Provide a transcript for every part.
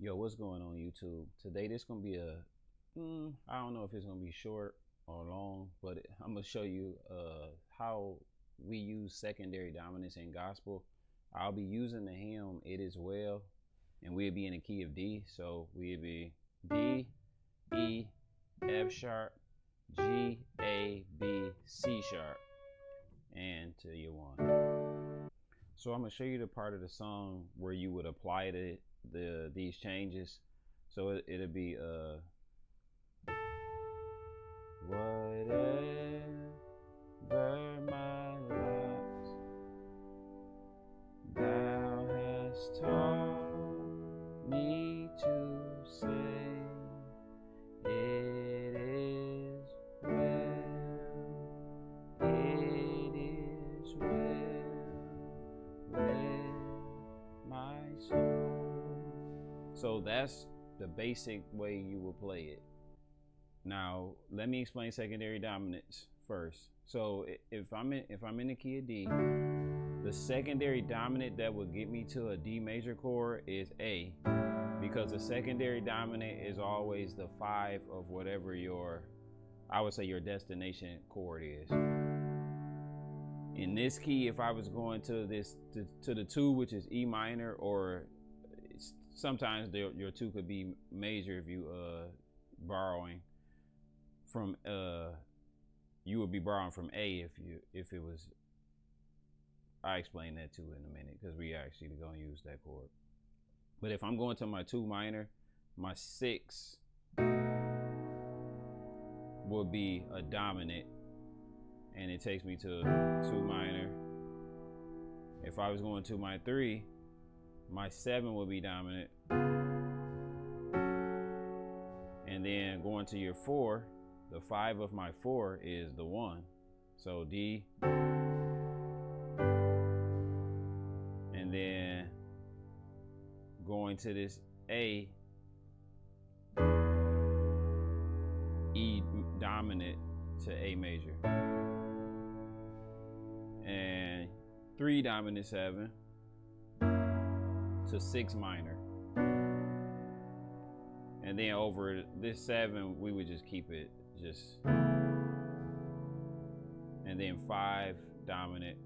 Yo, what's going on YouTube? Today this gonna be I don't know if it's gonna be short or long, but I'm gonna show you how we use secondary dominants in gospel. I'll be using the hymn "It Is Well," and we'll be in the key of D. So we'll be D, E, F sharp, G, A, B, C sharp, and to your one. So I'm gonna show you the part of the song where you would apply these changes. So it'll be whatever my lot thou hast taught me to say, it is well, it is well with my soul. So that's the basic way you will play it. Now let me explain secondary dominants first. So if I'm in the key of D, the secondary dominant that would get me to a D major chord is A, because the secondary dominant is always the 5 of whatever I would say your destination chord is. In this key, if I was going to the 2, which is E minor, or sometimes your 2 could be major if you borrowing from you would be borrowing from A if it was. I explain that too in a minute because we actually gonna use that chord. But if I'm going to my 2 minor, my 6 will be a dominant, and it takes me to 2 minor. If I was going to my 3, my 7 will be dominant, and then going to your 4, the 5 of my 4 is the 1. So D, and then going to this A, E dominant to A major, and 3 dominant 7 to 6 minor, and then over this 7 we would just keep it and then 5 dominant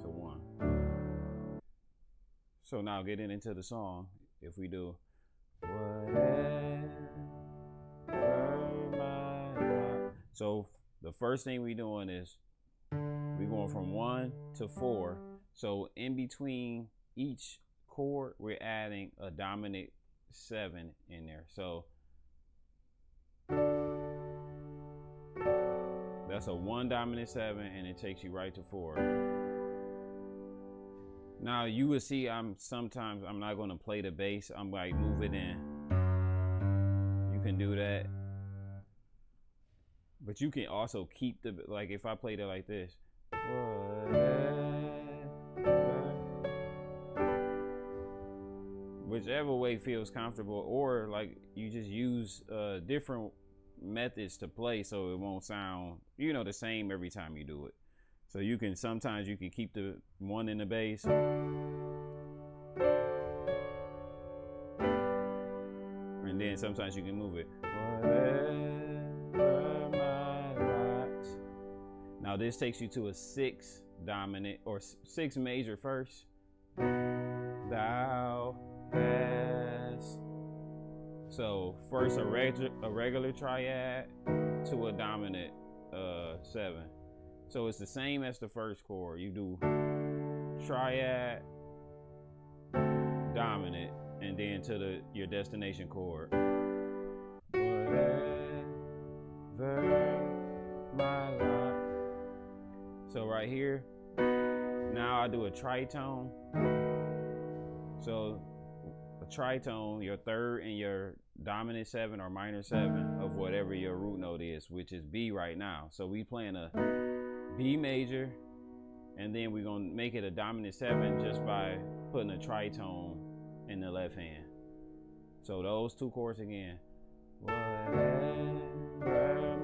to 1. So now getting into the song, if we do whatever my lot. So the first thing we doing is we going from 1 to 4. So in between each chord, we're adding a dominant 7 in there. So that's a 1 dominant 7, and it takes you right to 4. Now you will see sometimes I'm not going to play the bass. I'm like move it in. You can do that, but you can also keep like if I played it like this, whichever way feels comfortable, or like you just use different methods to play so it won't sound the same every time you do it. So sometimes you can keep the 1 in the bass, and then sometimes you can move it. Whatever my lot. Now this takes you to a 6 dominant or 6 major first. Thou hast. So first a regular triad to a dominant 7. So it's the same as the first chord. You do triad, dominant, and then to your destination chord. Whatever my lot. So right here, now I do a tritone. So a tritone, your 3rd and your dominant 7 or minor 7 of whatever your root note is, which is B right now. So we playing a B major, and then we're gonna make it a dominant 7 just by putting a tritone in the left hand. So those 2 chords again. Whatever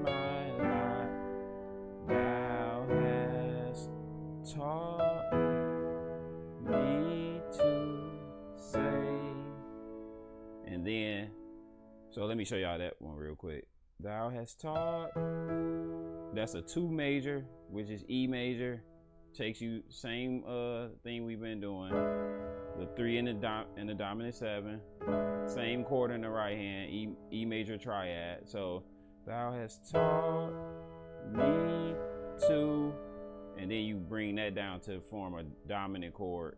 my lot thou hast taught me to say, And then, so let me show y'all that one real quick. Thou hast taught, that's a 2 major, which is E major. Takes you same thing we've been doing. The 3 in the dominant 7, same chord in the right hand, E major triad. So thou hast taught me to, and then you bring that down to form a dominant chord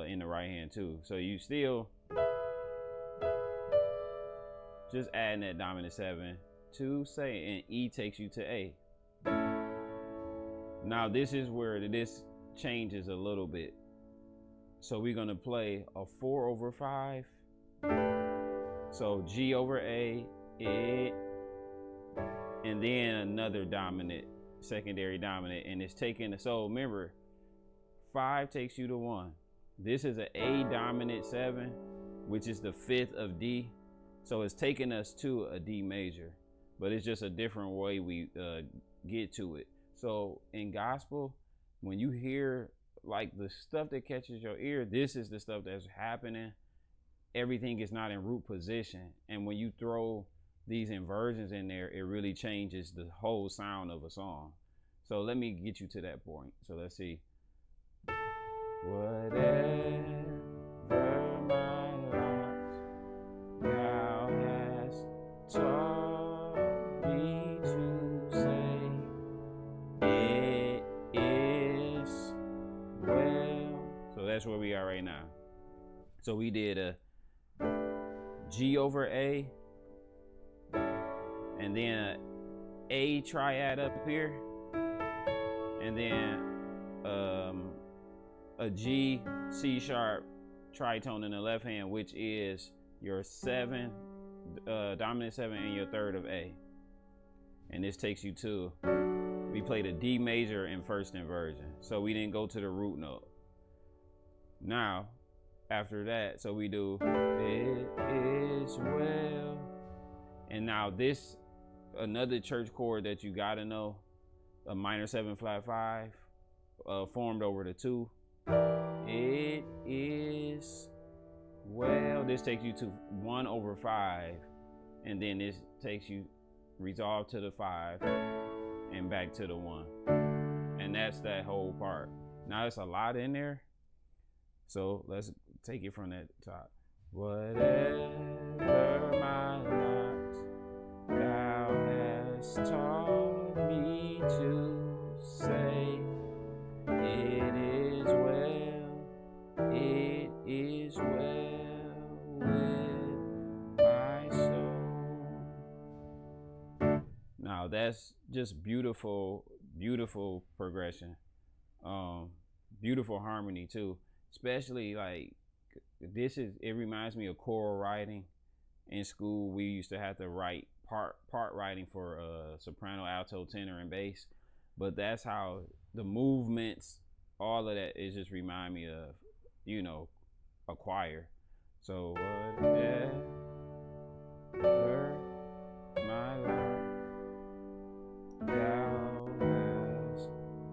in the right hand too. So you still just adding that dominant 7 to say, and E takes you to A. Now this is where this changes a little bit. So we're gonna play a 4 over 5. So G over A, it, and then another dominant, secondary dominant, and it's taking, so remember, 5 takes you to 1. This is an A dominant 7, which is the 5th of D. So it's taking us to a D major, but it's just a different way we get to it. So in gospel, when you hear like the stuff that catches your ear, this is the stuff that's happening. Everything is not in root position. And when you throw these inversions in there, it really changes the whole sound of a song. So let me get you to that point. So let's see. Whatever my lot, thou hast taught me to say, it is well. So that's where we are right now. So we did a G over A, and then A triad up here, and then a G, C sharp tritone in the left hand, which is your 7, dominant 7, and your 3rd of A. And this takes you to, we played a D major in first inversion. So we didn't go to the root note. Now, after that, so we do, it is well. And now this, another church chord that you gotta know, a minor 7 flat 5, formed over the 2. It is well. This takes you to 1 over 5, and then this takes you resolve to the 5 and back to the 1, and that's that whole part. Now it's a lot in there, so let's take it from that top. Whatever my lot, thou hast taught me to say, it is well, it is well with my soul. Now that's just beautiful, beautiful progression. Beautiful harmony too. Especially like this is, it reminds me of choral writing. In school, we used to have to write part writing for soprano, alto, tenor, and bass. But that's how the movements, all of that, is just remind me of, you know, a choir. So whatever my lot, thou hast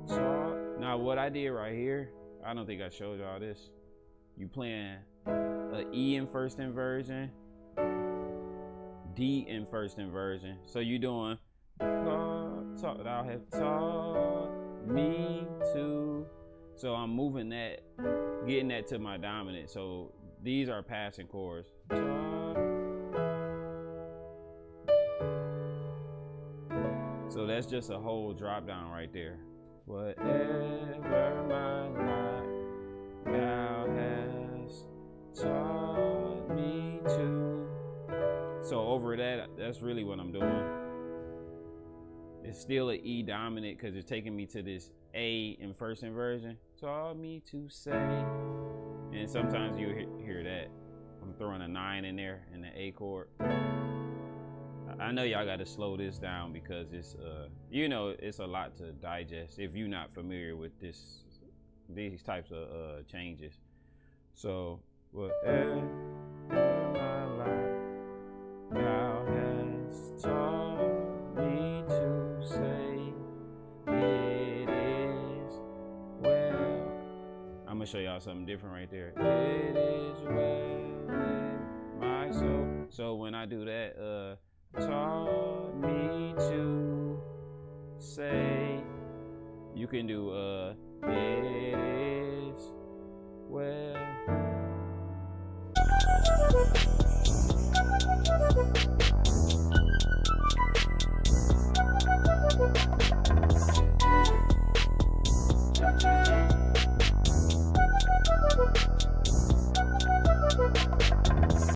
taught. Now what I did right here, I don't think I showed y'all this. You playing a E in first inversion, D in first inversion. So you doing, thou hast taught me to. So I'm moving that, getting that to my dominant. So these are passing chords. So that's just a whole drop down right there. Whatever my lot, thou hast taught me to. So over that, that's really what I'm doing. It's still an E dominant because it's taking me to this A in first inversion. Taught me to say. And sometimes you hear that. I'm throwing a 9 in there in the A chord. I know y'all got to slow this down because it's, you know, it's a lot to digest if you're not familiar with these types of changes. So, whatever my lot, thou hast taught me to say, it is well. I'm gonna show y'all something different right there. It is well. So when I do that, taught me to say, you can do it is well.